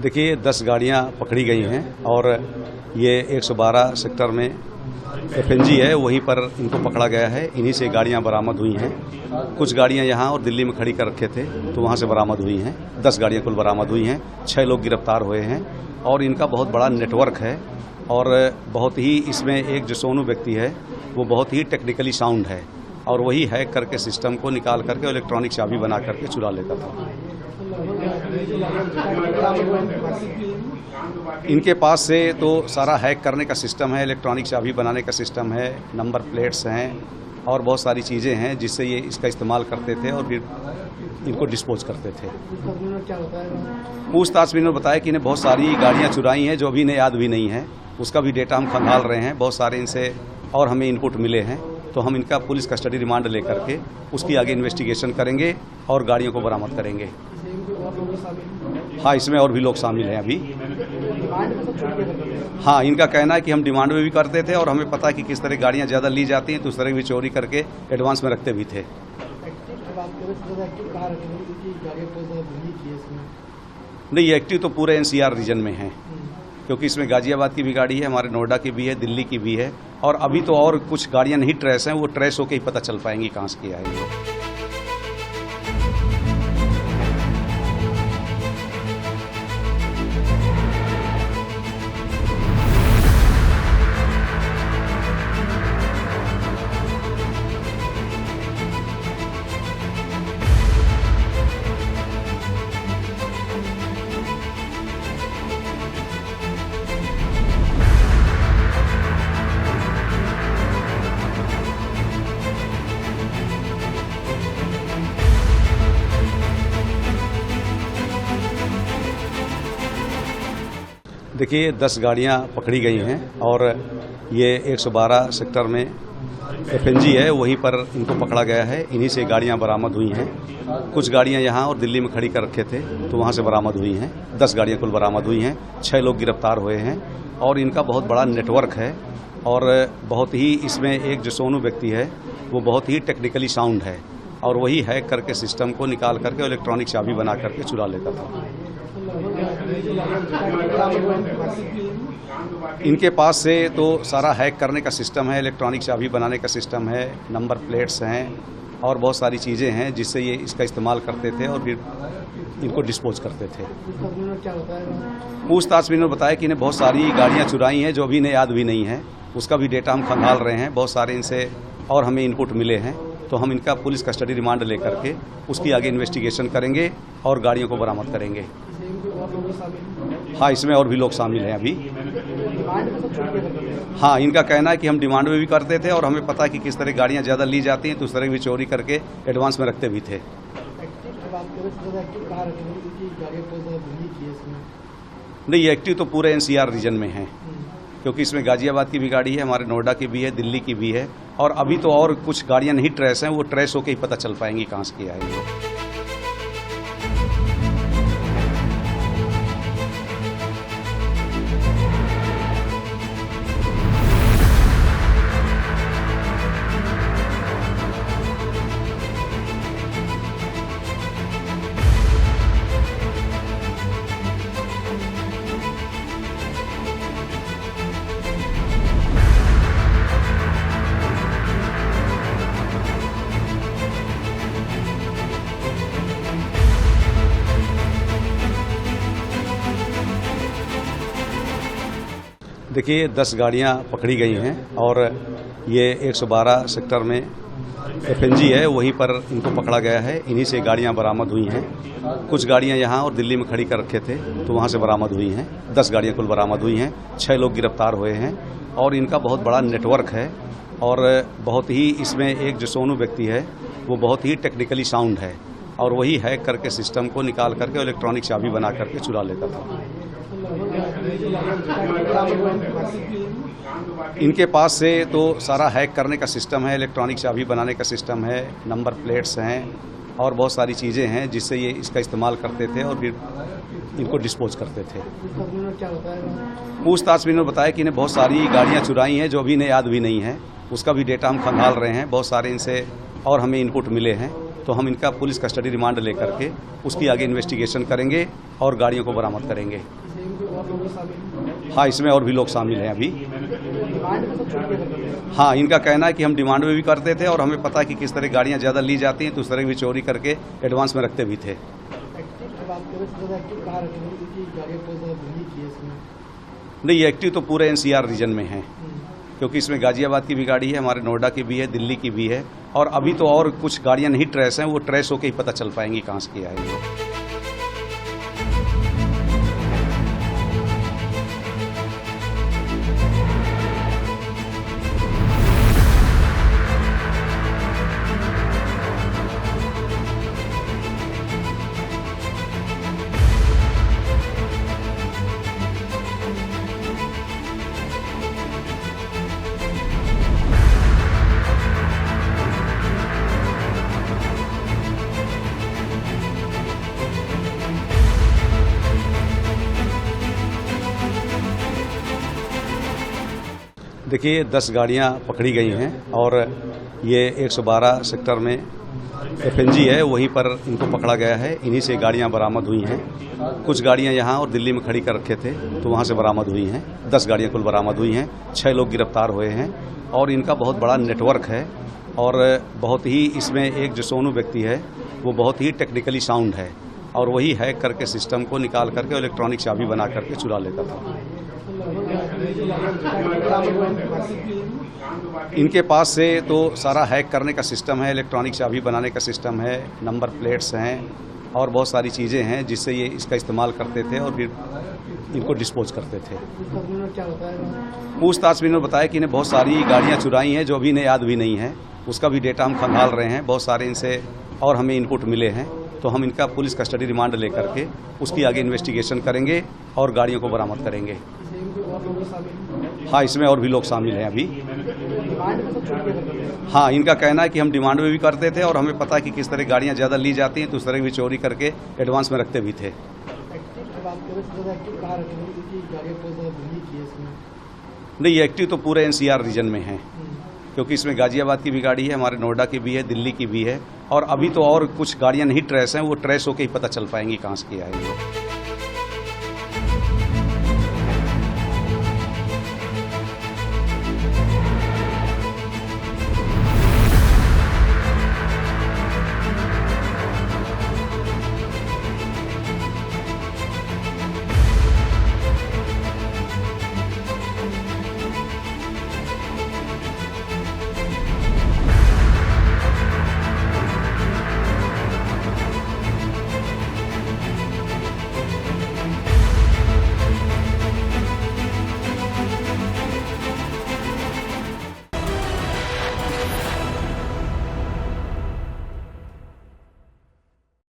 देखिए 10 गाड़ियां पकड़ी गई हैं और ये 112 सेक्टर में एफएनजी है, वहीं पर इनको पकड़ा गया है। इन्हीं से गाड़ियां बरामद हुई हैं। कुछ गाड़ियां यहां और दिल्ली में खड़ी कर रखे थे तो वहां से बरामद हुई हैं। 10 गाड़ियां कुल बरामद हुई हैं। 6 लोग गिरफ्तार हुए हैं और इनका बहुत बड़ा नेटवर्क है और बहुत ही इसमें एक जो सोनू व्यक्ति है वो बहुत ही टेक्निकली साउंड है और वही हैक करके सिस्टम को निकाल करके इलेक्ट्रॉनिक चाबी बना करके चुरा लेता था। इनके पास से तो सारा हैक करने का सिस्टम है, इलेक्ट्रॉनिक चाबी बनाने का सिस्टम है, नंबर प्लेट्स हैं और बहुत सारी चीज़ें हैं जिससे ये इसका इस्तेमाल करते थे और फिर इनको डिस्पोज करते थे। पूछताछ में इन्होंने बताया कि इन्हें बहुत सारी गाड़ियां चुराई हैं जो अभी इन्हें याद भी नहीं है। उसका भी डेटा हम खंगाल रहे हैं। बहुत सारे इनसे और हमें इनपुट मिले हैं तो हम इनका पुलिस कस्टडी रिमांड लेकर के उसकी आगे इन्वेस्टिगेशन करेंगे और गाड़ियों को बरामद करेंगे। हाँ, इसमें और भी लोग शामिल हैं अभी। हाँ, इनका कहना है कि हम डिमांड में भी करते थे और हमें पता है कि किस तरह गाड़ियां ज़्यादा ली जाती हैं तो उस तरह भी चोरी करके एडवांस में रखते भी थे। नहीं, ये एक्टिव तो पूरे एनसीआर रीजन में है क्योंकि इसमें गाजियाबाद की भी गाड़ी है, हमारे नोएडा की भी है, दिल्ली की भी है और अभी तो और कुछ गाड़ियां नहीं ट्रेस हैं, वो ट्रेस होकर ही पता चल पाएंगी कहाँ से आएंगे। देखिए 10 गाड़ियां पकड़ी गई हैं और ये 112 सेक्टर में एफएनजी है, वहीं पर इनको पकड़ा गया है। इन्हीं से गाड़ियां बरामद हुई हैं। कुछ गाड़ियां यहां और दिल्ली में खड़ी कर रखे थे तो वहां से बरामद हुई हैं। 10 गाड़ियां कुल बरामद हुई हैं। 6 लोग गिरफ्तार हुए हैं और इनका बहुत बड़ा नेटवर्क है और बहुत ही इसमें एक जो सोनू व्यक्ति है वो बहुत ही टेक्निकली साउंड है और वही हैक करके सिस्टम को निकाल करके इलेक्ट्रॉनिक चाबी बना करके चुरा लेता था। इनके पास से तो सारा हैक करने का सिस्टम है, इलेक्ट्रॉनिक चाबी बनाने का सिस्टम है, नंबर प्लेट्स हैं और बहुत सारी चीज़ें हैं जिससे ये इसका इस्तेमाल करते थे और फिर इनको डिस्पोज करते थे। पूछताछ में इन्होंने बताया कि इन्हें बहुत सारी गाड़ियां चुराई हैं जो अभी इन्हें याद भी नहीं है। उसका भी डेटा हम खंगाल रहे हैं। बहुत सारे इनसे और हमें इनपुट मिले हैं तो हम इनका पुलिस कस्टडी रिमांड लेकर के उसकी आगे इन्वेस्टिगेशन करेंगे और गाड़ियों को बरामद करेंगे। हाँ, इसमें और भी लोग शामिल हैं अभी। हाँ, इनका कहना है कि हम डिमांड में भी करते थे और हमें पता है कि किस तरह गाड़ियां ज़्यादा ली जाती हैं तो उस तरह भी चोरी करके एडवांस में रखते भी थे। नहीं, ये एक्टिव तो पूरे एनसीआर रीजन में है क्योंकि इसमें गाजियाबाद की भी गाड़ी है, हमारे नोएडा की भी है, दिल्ली की भी है और अभी तो और कुछ गाड़ियां नहीं ट्रेस हैं, वो ट्रेस होकर ही पता चल पाएंगी कहाँ से आएंगे। देखिए 10 गाड़ियां पकड़ी गई हैं और ये 112 सेक्टर में एफएनजी है, वहीं पर इनको पकड़ा गया है। इन्हीं से गाड़ियां बरामद हुई हैं। कुछ गाड़ियां यहां और दिल्ली में खड़ी कर रखे थे तो वहां से बरामद हुई हैं। 10 गाड़ियां कुल बरामद हुई हैं। 6 लोग गिरफ्तार हुए हैं और इनका बहुत बड़ा नेटवर्क है और बहुत ही इसमें एक जो सोनू व्यक्ति है वो बहुत ही टेक्निकली साउंड है और वही हैक करके सिस्टम को निकाल करके इलेक्ट्रॉनिक चाबी बना करके चुरा लेता था। इनके पास से तो सारा हैक करने का सिस्टम है, इलेक्ट्रॉनिक चाबी बनाने का सिस्टम है, नंबर प्लेट्स हैं और बहुत सारी चीज़ें हैं जिससे ये इसका इस्तेमाल करते थे और फिर इनको डिस्पोज करते थे। पूछताछ में इन्होंने बताया कि इन्हें बहुत सारी गाड़ियां चुराई हैं जो अभी इन्हें याद भी नहीं है। उसका भी डेटा हम खंगाल रहे हैं। बहुत सारे इनसे और हमें इनपुट मिले हैं तो हम इनका पुलिस कस्टडी रिमांड लेकर के उसकी आगे इन्वेस्टिगेशन करेंगे और गाड़ियों को बरामद करेंगे। हाँ, इसमें और भी लोग शामिल हैं अभी। हाँ, इनका कहना है कि हम डिमांड में भी करते थे और हमें पता है कि किस तरह गाड़ियाँ ज़्यादा ली जाती हैं, तो उस तरह की भी चोरी करके एडवांस में रखते भी थे। नहीं, ये एक्टिव तो पूरे NCR रीजन में है, क्योंकि इसमें गाजियाबाद की भी गाड़ी है, हमारे नोएडा की भी है, दिल्ली की भी है, और अभी तो और कुछ गाड़ियां नहीं ट्रेस हैं, वो ट्रेस होकर ही पता चल पाएंगी कहाँ से किया है ये। देखिए 10 गाड़ियां पकड़ी गई हैं और ये 112 सेक्टर में FNG है, वहीं पर इनको पकड़ा गया है। इन्हीं से गाड़ियां बरामद हुई हैं। कुछ गाड़ियां यहां और दिल्ली में खड़ी कर रखे थे, तो वहां से बरामद हुई हैं। 10 गाड़ियां कुल बरामद हुई हैं। 6 लोग गिरफ्तार हुए हैं और इनका बहुत बड़ा नेटवर्क है और बहुत ही इसमें एक जो सोनू व्यक्ति है वो बहुत ही टेक्निकली साउंड है और वही हैक करके सिस्टम को निकाल करके इलेक्ट्रॉनिक चाबी बना करके चुरा लेता था। इनके पास से तो सारा हैक करने का सिस्टम है, इलेक्ट्रॉनिक चाबी बनाने का सिस्टम है, नंबर प्लेट्स हैं और बहुत सारी चीज़ें हैं जिससे ये इसका इस्तेमाल करते थे और फिर इनको डिस्पोज करते थे। पूछताछ में इन्होंने बताया कि इन्हें बहुत सारी गाड़ियां चुराई हैं जो अभी इन्हें याद भी नहीं है, उसका भी डेटा हम खंगाल रहे हैं। बहुत सारे इनसे और हमें इनपुट मिले हैं, तो हम इनका पुलिस कस्टडी रिमांड लेकर के उसकी आगे इन्वेस्टिगेशन करेंगे और गाड़ियों को बरामद करेंगे। हाँ, इसमें और भी लोग शामिल हैं अभी। हाँ, इनका कहना है कि हम डिमांड में भी करते थे और हमें पता है कि किस तरह गाड़ियाँ ज़्यादा ली जाती हैं, तो उस तरह की भी चोरी करके एडवांस में रखते भी थे। नहीं, ये एक्टिव तो पूरे NCR रीजन में है, क्योंकि इसमें गाजियाबाद की भी गाड़ी है, हमारे नोएडा की भी है, दिल्ली की भी है, और अभी तो और कुछ गाड़ियां नहीं ट्रेस हैं, वो ट्रेस होकर ही पता चल पाएंगी कहाँ से किया है ये।